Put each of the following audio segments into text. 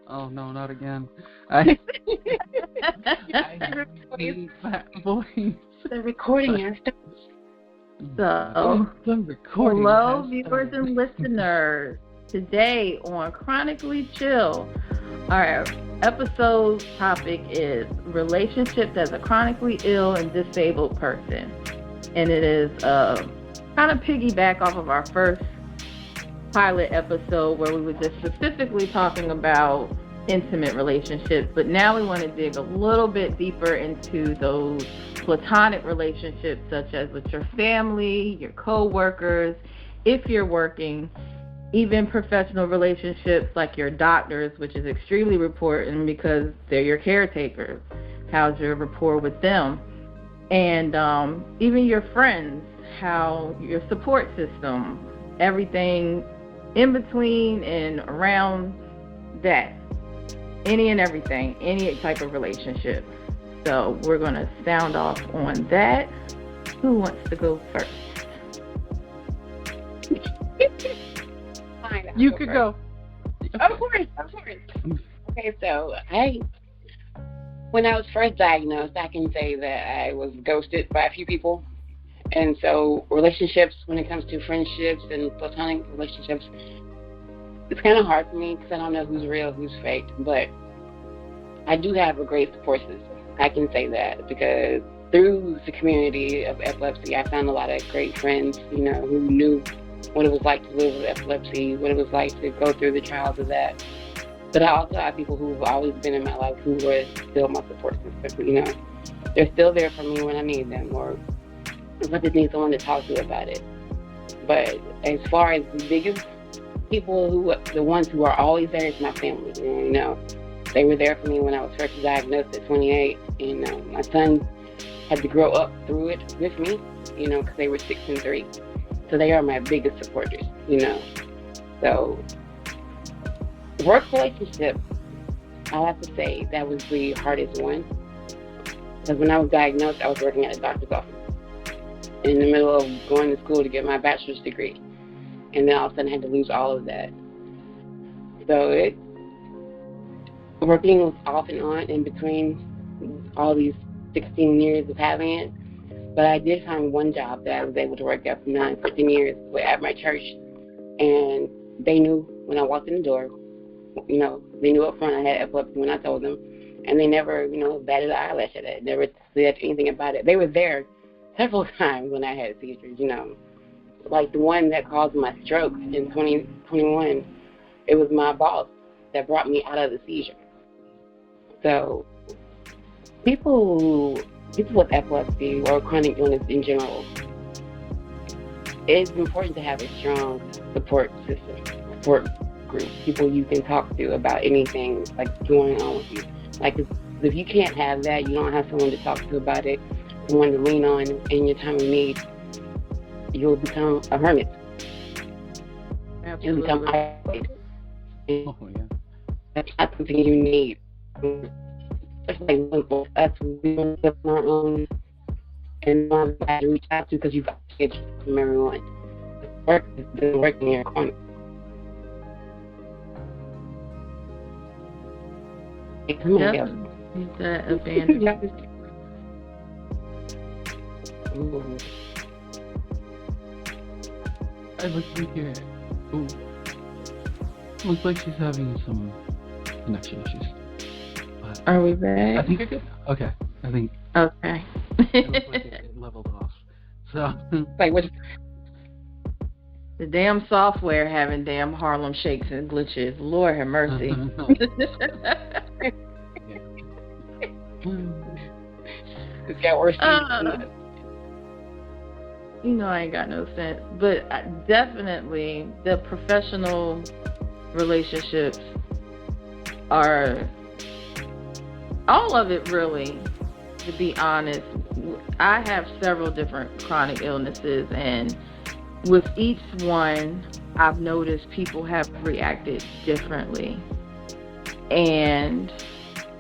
Oh no, not again. I hate that voice. The recording has to. So, The recording. hello, viewers and listeners. Today on Chronically Chill, our episode topic is relationships as a chronically ill and disabled person. And it is kind of piggyback off of our first pilot episode where we were just specifically talking about intimate relationships, but now we want to dig a little bit deeper into those platonic relationships, such as with your family, your co-workers, if you're working, even professional relationships like your doctors, which is extremely important because they're your caretakers. How's your rapport with them? And even your friends, how your support system, everything in between and around that. Any and everything, any type of relationship. So we're going to sound off on that. Who wants to go first? Fine, You could go. Of course. Okay, so when I was first diagnosed, I can say that I was ghosted by a few people. And so relationships, when it comes to friendships and platonic relationships, it's kind of hard for me because I don't know who's real, who's fake. But I do have a great support system. I can say that because through the community of epilepsy, I found a lot of great friends, who knew what it was like to live with epilepsy, what it was like to go through the trials of that. But I also have people who've always been in my life who were still my support system. They're still there for me when I need them, or if I just need someone to talk to about it. But as far as the biggest people, the ones who are always there, is my family. They were there for me when I was first diagnosed at 28. And my son had to grow up through it with me, because they were 6 and 3. So they are my biggest supporters, So work relationship, I'll have to say that was the hardest one. Because when I was diagnosed, I was working at a doctor's office in the middle of going to school to get my bachelor's degree. And then all of a sudden I had to lose all of that. So working was off and on in between all these 16 years of having it. But I did find one job that I was able to work at for 15 years at my church. And they knew when I walked in the door, they knew up front I had epilepsy when I told them. And they never, batted an eyelash at it, never said anything about it. They were there several times when I had seizures, Like the one that caused my stroke in 2021, it was my boss that brought me out of the seizure. So people with epilepsy or chronic illness in general, it's important to have a strong support system, support group, people you can talk to about anything like going on with you. Like if you can't have that, you don't have someone to talk to about it, someone to lean on in your time of need, you'll become a hermit. Absolutely. You'll become isolated. Oh yeah. That's not something you need. Especially with us, we don't live on our own, and not bad to reach out to because you've got to get from everyone. Work is working in your corner. Come on, Yep. Is that abandoned? Ooh. I look here. Ooh. Looks like she's having some connection issues. But Are we I back? think you're good. Okay. I think Okay. it looks like it leveled off. So Like what? The damn software having damn Harlem shakes and glitches. Lord have mercy. It's got worse. I ain't got no sense. But definitely the professional relationships are all of it, really, to be honest. I have several different chronic illnesses, and with each one, I've noticed people have reacted differently. And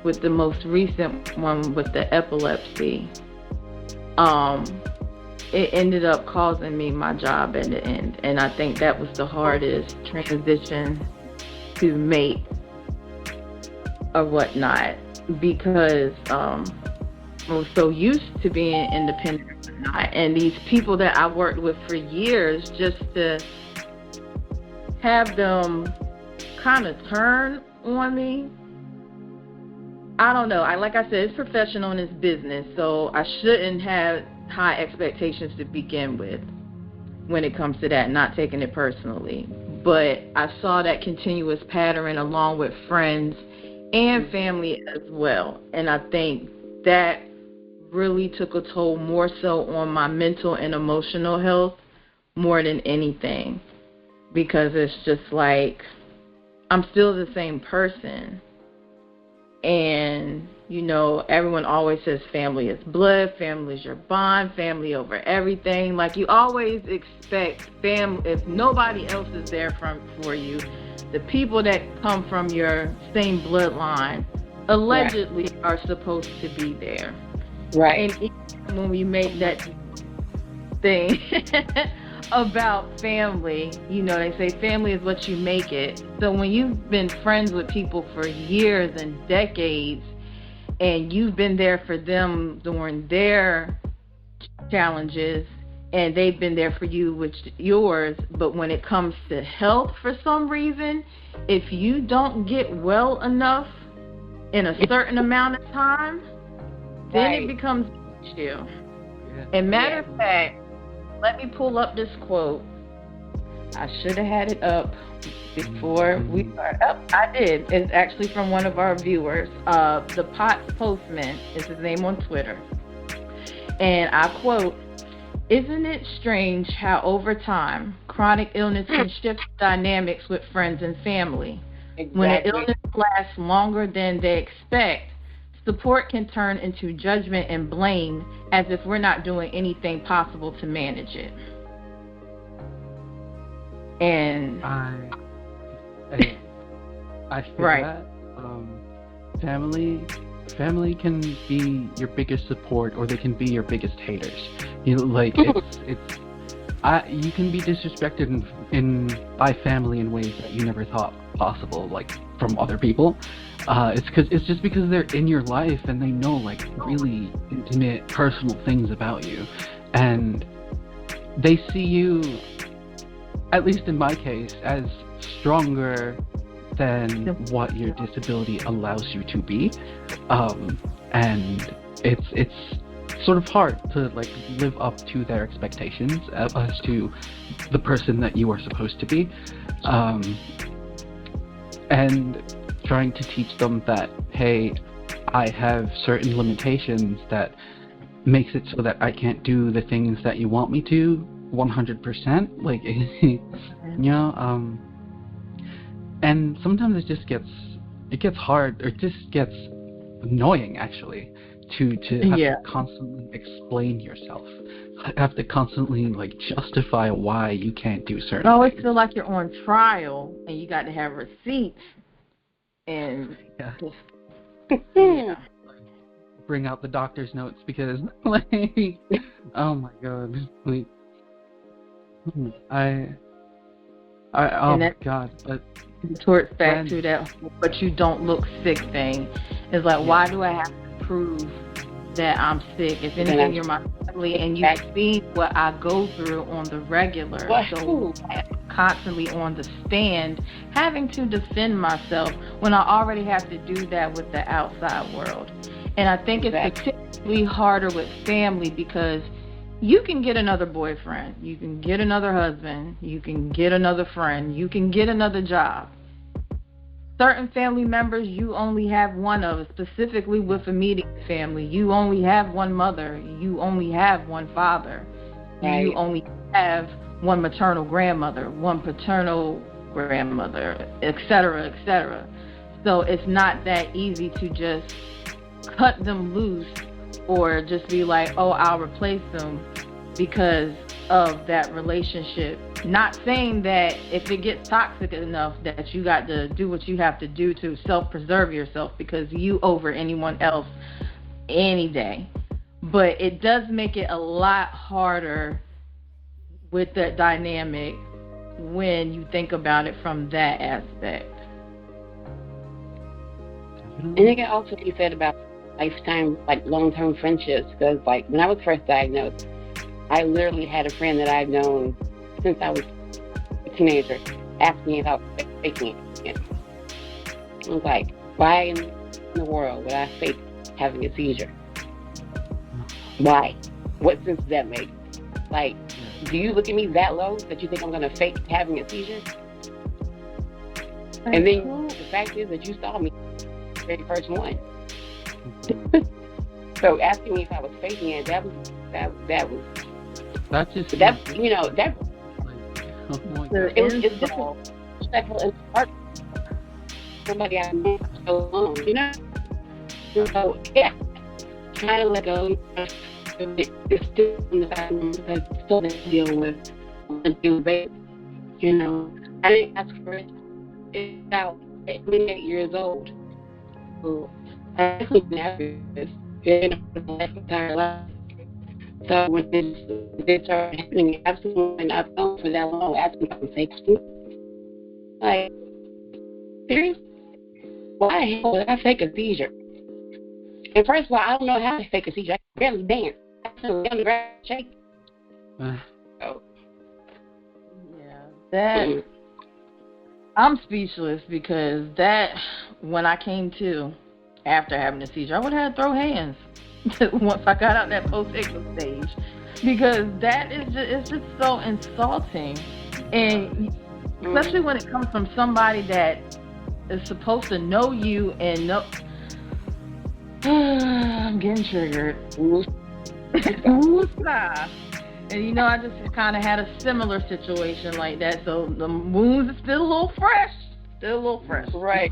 with the most recent one, with the epilepsy, it ended up causing me my job at the end. And I think that was the hardest transition to make, or whatnot, because we're so used to being independent or whatnot. And these people that I worked with for years, just to have them kind of turn on me, I don't know. Like I said, it's professional and it's business, so I shouldn't have high expectations to begin with when it comes to that, not taking it personally. But I saw that continuous pattern along with friends and family as well. And I think that really took a toll more so on my mental and emotional health more than anything. Because it's just like, I'm still the same person. And, you know, everyone always says family is blood, family is your bond, family over everything. Like, you always expect family, if nobody else is there for you, the people that come from your same bloodline allegedly are supposed to be there. Right. And even when we make that thing about family, you know, they say family is what you make it. So when you've been friends with people for years and decades, and you've been there for them during their challenges, and they've been there for you with yours, but when it comes to health for some reason, if you don't get well enough in a certain amount of time, then it becomes an issue. Yeah. And matter of fact, let me pull up this quote. I should have had it up before we started. Oh, I did. It's actually from one of our viewers. The Potts Postman is his name on Twitter. And I quote, "Isn't it strange how over time, chronic illness can shift dynamics with friends and family? Exactly. When an illness lasts longer than they expect, support can turn into judgment and blame as if we're not doing anything possible to manage it." And I feel right. that family can be your biggest support, or they can be your biggest haters. You know, like you can be disrespected by family in ways that you never thought possible, like from other people. It's just because they're in your life and they know like really intimate, personal things about you, and they see you, at least in my case, as stronger than what your disability allows you to be, and it's sort of hard to like live up to their expectations as to the person that you are supposed to be, and trying to teach them that, hey, I have certain limitations that makes it so that I can't do the things that you want me to 100%, like you know, and sometimes it gets hard, or it just gets annoying actually to have to constantly explain yourself, have to constantly like justify why you can't do certain things. I always feel like you're on trial and you got to have receipts and bring out the doctor's notes because like oh my god, like oh my god, but towards back to that but you don't look sick thing. It's like, why do I have to prove that I'm sick? If anything, you're my family and you see what I go through on the regular. So I'm constantly on the stand having to defend myself when I already have to do that with the outside world. And I think it's particularly harder with family because you can get another boyfriend, you can get another husband, you can get another friend, you can get another job. Certain family members you only have one of, specifically with immediate family. You only have one mother, you only have one father, you only have one maternal grandmother, one paternal grandmother, etc., etc. So it's not that easy to just cut them loose or just be like, oh, I'll replace them because of that relationship. Not saying that if it gets toxic enough that you got to do what you have to do to self-preserve yourself because you over anyone else any day. But it does make it a lot harder with that dynamic when you think about it from that aspect. And it can also be said about lifetime, like long-term friendships. Because, like, when I was first diagnosed, I literally had a friend that I've known since I was a teenager ask me if I was faking it. I was like, why in the world would I fake having a seizure? Why? What sense does that make? Like, do you look at me that low that you think I'm going to fake having a seizure? And then the fact is that you saw me the very first one. So asking me if I was faking it, that was That's just that, you know, that oh my God. it's disrespectful and hard. Somebody I know for so long, you know. So yeah, trying to let go. It's still in the bathroom because it's still to deal with until baby. You know, I didn't ask for it. It's out at 28 years old. So I definitely have this in my entire life. So when it started happening, absolutely not known for that long, asking for safety. Like, seriously? Why the hell would I fake a seizure? And first of all, I don't know how to fake a seizure. I can barely dance. I can lay on the ground shake. So, Yeah, that I'm speechless because that when I came to after having a seizure, I would have had to throw hands once I got out that post-ictal stage because that is it's just so insulting, and especially when it comes from somebody that is supposed to know you and know. I'm getting triggered. Woosah. And you know, I just kind of had a similar situation like that, so the wounds are still a little fresh. Right.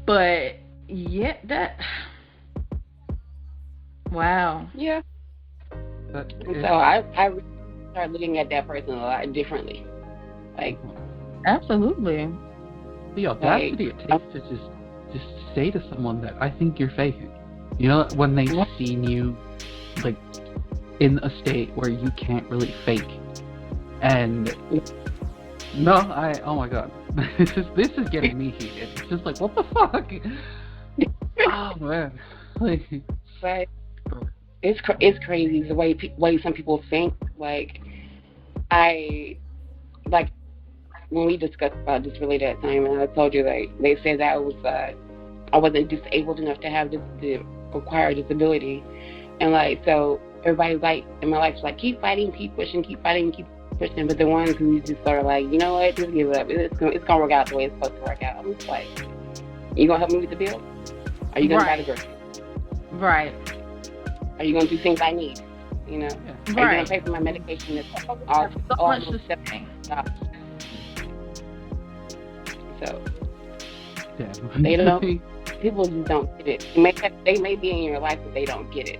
But yeah, that. Wow. Yeah. So I really started looking at that person a lot differently. Like, absolutely. The audacity it takes to just say to someone that I think you're faking. You know, when they've seen you like in a state where you can't really fake. And oh my God. this is getting me heated. It's just like, what the fuck? Oh man. Like, but it's crazy the way some people think. Like, when we discussed about this really that time, and I told you they said that I wasn't disabled enough to have the required disability, and like so everybody's like in my life's like keep fighting, keep pushing, keep fighting, keep pushing. But the ones who just sort of like, you know what, just give it up. It's gonna work out the way it's supposed to work out. I'm just like, you gonna help me with the bill? Are you gonna buy the groceries? Right. Are you gonna do things I need? You know? Yeah. Are you gonna pay for my medication? That's all much to say. So yeah. they don't. People just don't get it. They may be in your life, but they don't get it.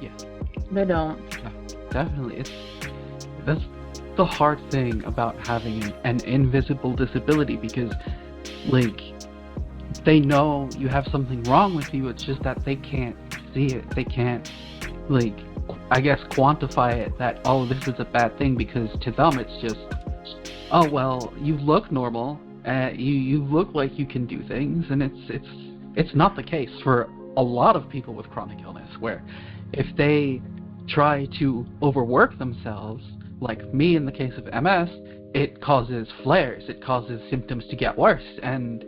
Yeah. They don't. Definitely. That's the hard thing about having an invisible disability, because like they know you have something wrong with you, it's just that they can't see it. They can't, like, I guess, quantify it that, oh, this is a bad thing, because to them it's just, oh, well, you look normal, you look like you can do things, and it's not the case for a lot of people with chronic illness, where if they try to overwork themselves, like me in the case of MS, it causes flares, it causes symptoms to get worse, and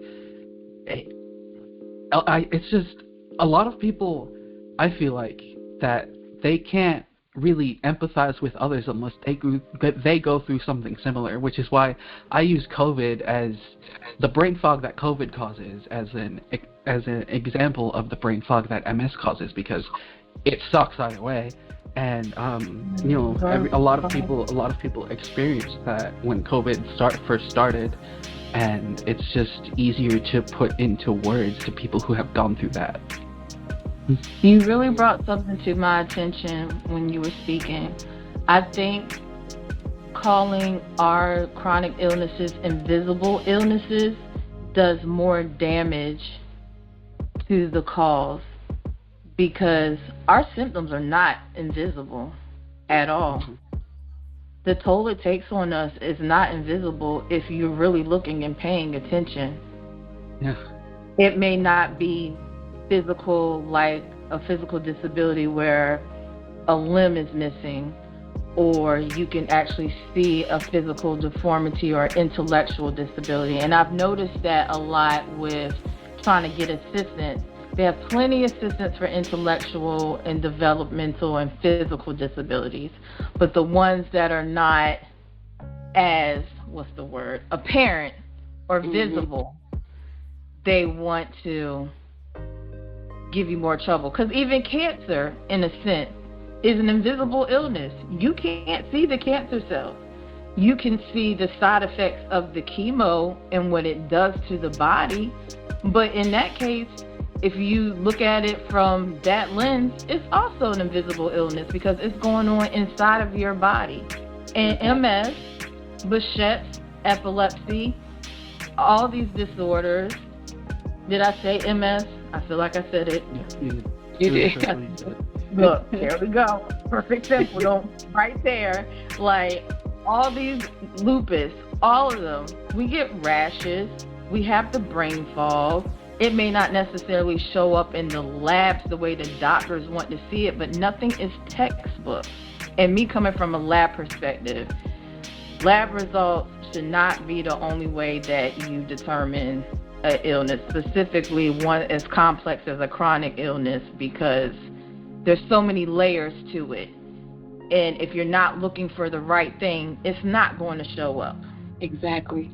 it's just, a lot of people, I feel like, that they can't really empathize with others unless they go through something similar, which is why I use COVID as the brain fog that COVID causes as an example of the brain fog that MS causes, because it sucks either way. And you know, a lot of people experienced that when COVID first started, and it's just easier to put into words to people who have gone through that. You really brought something to my attention when you were speaking. I think calling our chronic illnesses invisible illnesses does more damage to the cause, because our symptoms are not invisible at all. The toll it takes on us is not invisible if you're really looking and paying attention. Yeah. It may not be physical, like a physical disability where a limb is missing, or you can actually see a physical deformity or intellectual disability. And I've noticed that a lot with trying to get assistance. They have plenty of assistance for intellectual and developmental and physical disabilities, but the ones that are not as, what's the word, apparent or visible, they want to give you more trouble. Because even cancer, in a sense, is an invisible illness. You can't see the cancer cells. You can see the side effects of the chemo and what it does to the body. But in that case, if you look at it from that lens, it's also an invisible illness because it's going on inside of your body. And MS, Behçet, epilepsy, all these disorders. Did I say MS? I feel like I said it. You did. Look, there we go. Perfect simple. Don't right there. Like all these lupus, all of them, we get rashes. We have the brain fog. It may not necessarily show up in the labs the way the doctors want to see it, but nothing is textbook. And me coming from a lab perspective, lab results should not be the only way that you determine an illness, specifically one as complex as a chronic illness, because there's so many layers to it. And if you're not looking for the right thing, it's not going to show up. Exactly.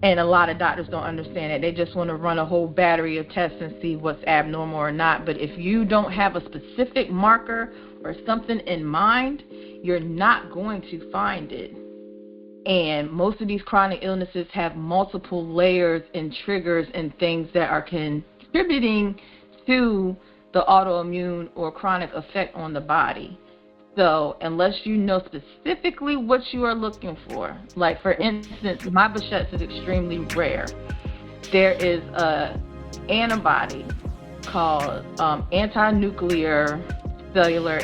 And a lot of doctors don't understand it. They just want to run a whole battery of tests and see what's abnormal or not. But if you don't have a specific marker or something in mind, you're not going to find it. And most of these chronic illnesses have multiple layers and triggers and things that are contributing to the autoimmune or chronic effect on the body. So unless you know specifically what you are looking for, like for instance, my Behçet's is extremely rare. There is a antibody called anti-nuclear cellular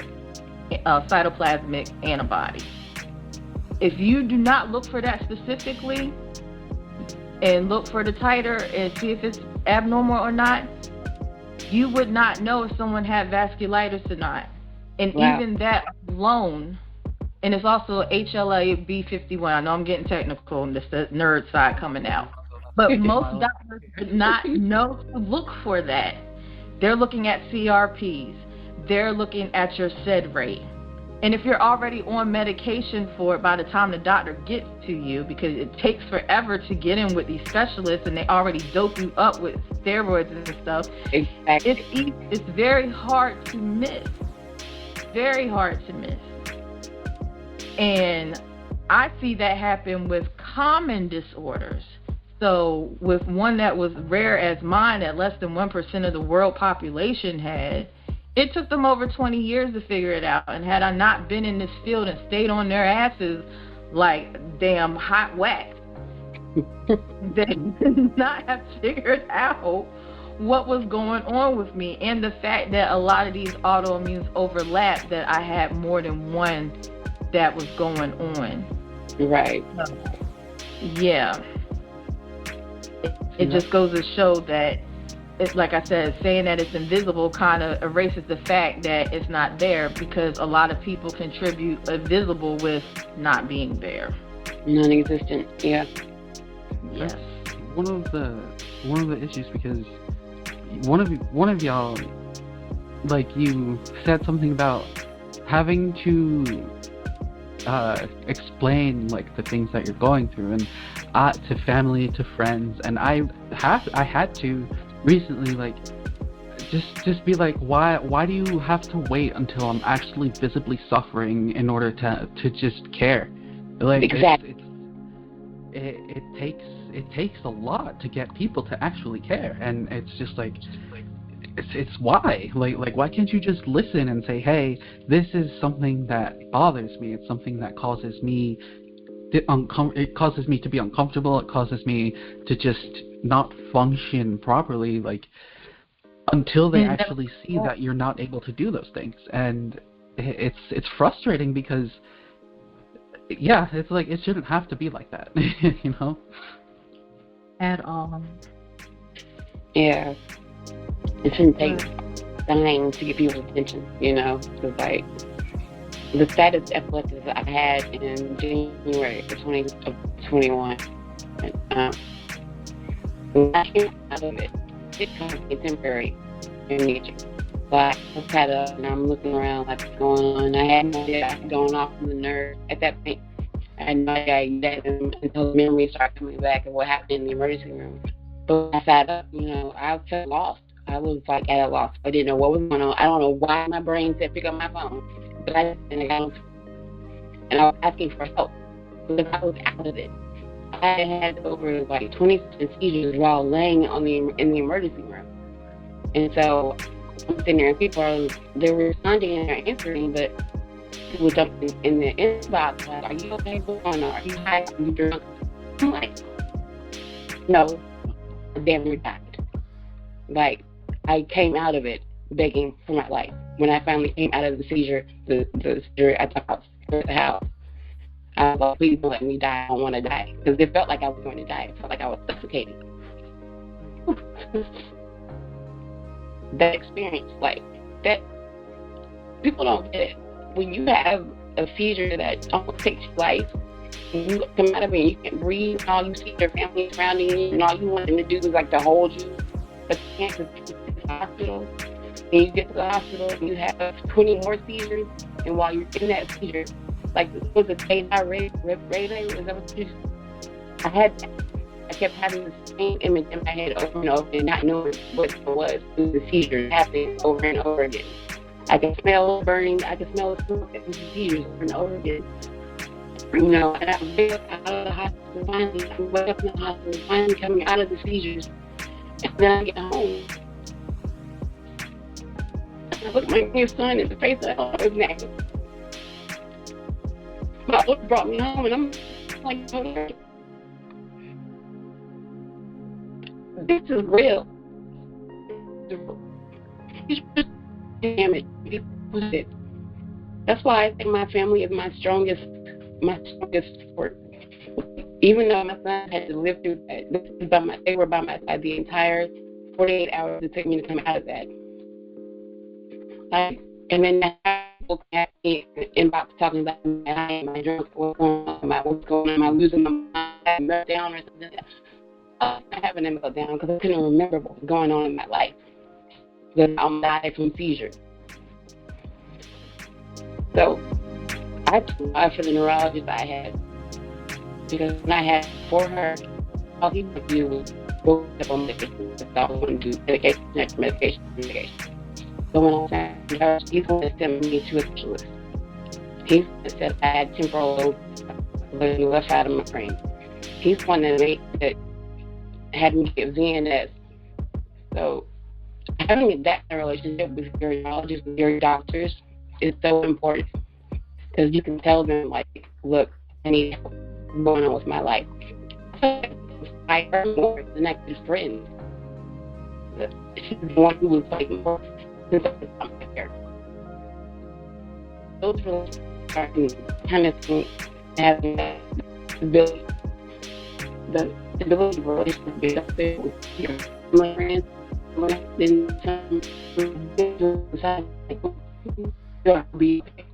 cytoplasmic antibody. If you do not look for that specifically and look for the titer and see if it's abnormal or not, you would not know if someone had vasculitis or not. And even that alone, and it's also HLA-B51. I know I'm getting technical, and it's the nerd side coming out. But most doctors would not know to look for that. They're looking at CRPs. They're looking at your SID rate. And if you're already on medication for it by the time the doctor gets to you, because it takes forever to get in with these specialists and they already dope you up with steroids and stuff, exactly. It's very hard to miss. Very hard to miss. And I see that happen with common disorders. So with one that was rare as mine, that less than 1% of the world population had, it took them over 20 years to figure it out. And had I not been in this field and stayed on their asses like damn hot wax, they did not have figured out what was going on with me. And the fact that a lot of these autoimmunes overlap, that I had more than one that was going on. Right. Yeah. It just goes to show that it's, like I said, saying that it's invisible kind of erases the fact that it's not there, because a lot of people contribute invisible with not being there. Non-existent. Yeah. Yes. One of the issues, because one of y'all, like, you said something about having to explain like the things that you're going through, and to family, to friends, and I had to recently, like, just be like, why do you have to wait until I'm actually visibly suffering in order to just care? Like, exactly. It takes a lot to get people to actually care, and it's just like, it's why, like why can't you just listen and say, hey, this is something that bothers me, it's something that causes me it causes me to be uncomfortable, it causes me to just not function properly, like, until they actually see that you're not able to do those things. And it's frustrating, because yeah, it's like, it shouldn't have to be like that. You know, at all. Yeah. It shouldn't take dying to get people's attention, you know? Because, like, the status epilepticus I had in January of 2021, when I came out of it, it kind of became temporary in nature. But I was tied up and I'm looking around like what's going on. I had no idea I was going off from the nerve at that point. I had no idea until the memories started coming back of what happened in the emergency room. But when I sat up, you know, I felt lost. I was like at a loss. I didn't know what was going on. I don't know why my brain said pick up my phone. But I got on and I was asking for help because I was out of it. I had over like 20 seizures while laying in the emergency room. And so I'm sitting there and people they were responding and they're answering, but people jumping in the inbox like, are you okay? What's going on? Are you high? Are you drunk? I'm like, no, I damn near died. Like, I came out of it begging for my life. When I finally came out of the seizure, the seizure at the house, I was like, please don't let me die. I don't want to die. Because it felt like I was going to die. It felt like I was suffocating. That experience, like, that, people don't get it. When you have a seizure that almost takes your life, and you come out of it and you can't breathe, and all you see your family surrounding you, and all you want them to do is like to hold you, but you can't because you get to the hospital, and you get to the hospital and you have 20 more seizures, and while you're in that seizure, like, was it Ray? Was that what you I had that. I kept having the same image in my head over and over and not knowing what it was. The seizures happening over and over again. I could smell burning. I could smell the smoke and the seizures over and over again. You know, and I was out of the hospital finally. I wake up in the hospital, finally coming out of the seizures. And then I get home. I look my new son in the face and I don't know his name. My book brought me home and I'm like, okay. This is real. That's why I think my family is my strongest support. Even though my son had to live through that, they were by my side the entire 48 hours it took me to come out of that. And then people at me inbox talking about am I drunk? What's going on? Am I losing my mind? Meltdown or something? I having a meltdown because I couldn't remember what was going on in my life. Because I'm dying from seizure. So I applied for the neurologist I had because when I had for her, all he would do was go up on medication. I was going to do medication. So when I found her, he's going to send me to a specialist. He said I had temporal lobe on the left side of my brain. He's one that had me get VNS. So having that relationship with your neurologist, with your doctors, is so important because you can tell them, like, look, I need help going on with my life. I heard more than I could friend. She's the one who was like more since I'm here. Those relationships are kind of having that ability. The ability to relationship with your family friends, then some decide like you'll be okay.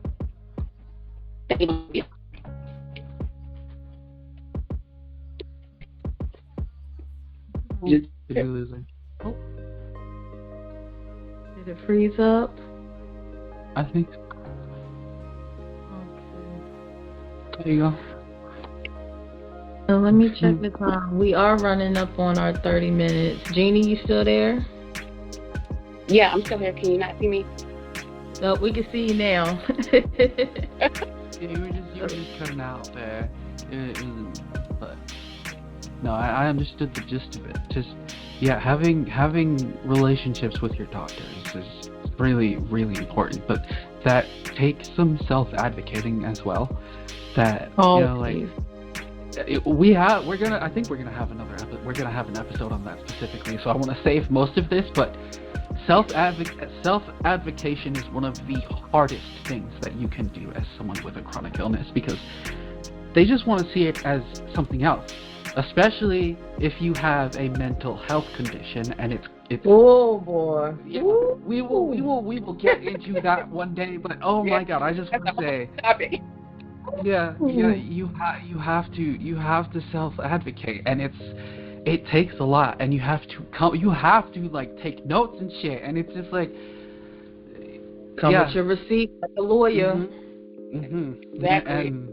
They don't be. Did you lose it? Oh. Did it freeze up? I think so. Okay. There you go. So let me check the time. We are running up on our 30 minutes. Jeanie, you still there? Yeah, I'm still here. Can you not see me? No, we can see you now. Yeah, you were just cutting out there. But no, I understood the gist of it. Just having relationships with your doctors is really, really important. But that takes some self-advocating as well. That please. We're gonna have an episode on that specifically. So I want to save most of this, but self-advocation is one of the hardest things that you can do as someone with a chronic illness because they just want to see it as something else. especially if you have a mental health condition, and it's Oh boy. yeah, we will get into that one day. But oh my God, I just want to say, yeah, you have to self-advocate, and it takes a lot, and you have to like take notes and shit, and it's just like come with your receipt like a lawyer. Exactly. And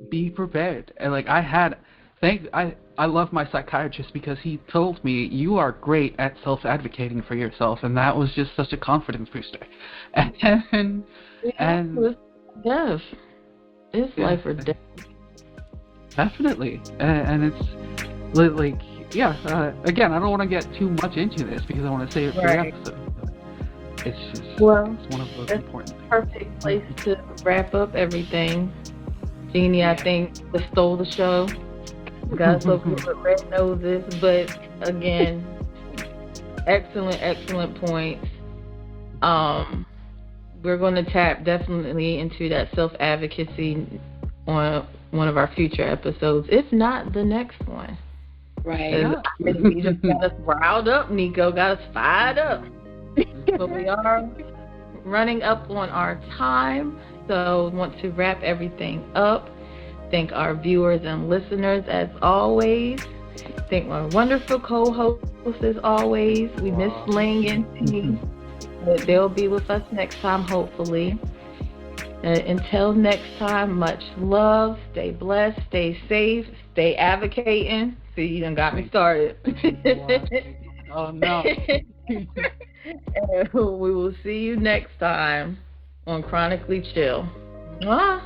be prepared. And like I love my psychiatrist because he told me you are great at self-advocating for yourself, and that was just such a confidence booster. And yes, it's life or death. Definitely, and it's like again, I don't want to get too much into this because I want to save it for the episode. It's just it's one of those important things. Perfect place to wrap up everything. Jeanie, I think, just stole the show. Got so good with red noses, but again, excellent points. We're going to tap definitely into that self-advocacy on one of our future episodes, if not the next one. Right. You just got us riled up, Nico. Got us fired up. But we are running up on our time, so want to wrap everything up. Thank our viewers and listeners as always. Thank my wonderful co-hosts as always. We miss Ling and T, but they'll be with us next time, hopefully. Until next time, much love. Stay blessed. Stay safe. Stay advocating. See, you done got me started. Oh no. And we will see you next time on Chronically Chill. Mwah.